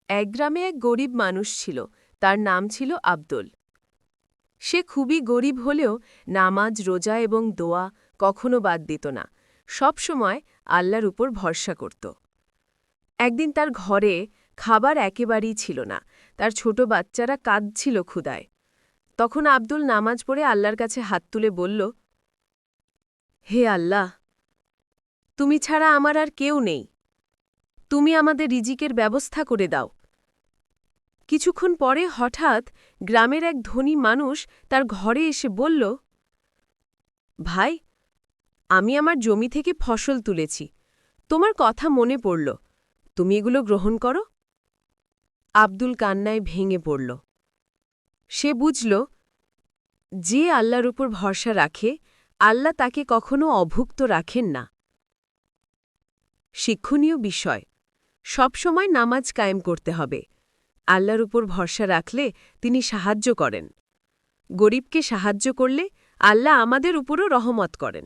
এক গ্রামে এক গরিব মানুষ ছিল। তার নাম ছিল আব্দুল। সে খুবই গরিব হলেও নামাজ, রোজা এবং দোয়া কখনো বাদ দিত না। সব সময় আল্লাহর উপর ভরসা করত। একদিন তার ঘরে খাবার একেবারেই ছিল না। তার ছোট বাচ্চারা কাঁদছিল ক্ষুধায়। তখন আব্দুল নামাজ পড়ে আল্লাহর কাছে হাত তুলে বলল, হে আল্লাহ, তুমি ছাড়া আমার আর কেউ নেই। তুমি আমাদের রিজিকের ব্যবস্থা করে দাও। কিছুক্ষণ পরে হঠাৎ গ্রামের এক ধনী মানুষ তার ঘরে এসে বলল, ভাই, আমি আমার জমি থেকে ফসল তুলেছি। তোমার কথা মনে পড়ল, তুমি এগুলো গ্রহণ করো। আব্দুল কান্নায় ভেঙে পড়ল। সে বুঝল, যে আল্লাহর উপর ভরসা রাখে, আল্লাহ তাকে কখনো অভুক্ত রাখেন না। শিক্ষণীয় বিষয়: সবসময় নামাজ কায়েম করতে হবে। আল্লাহর উপর ভরসা রাখলে তিনি সাহায্য করেন। গরিবকে সাহায্য করলে আল্লাহ আমাদের উপরও রহমত করেন।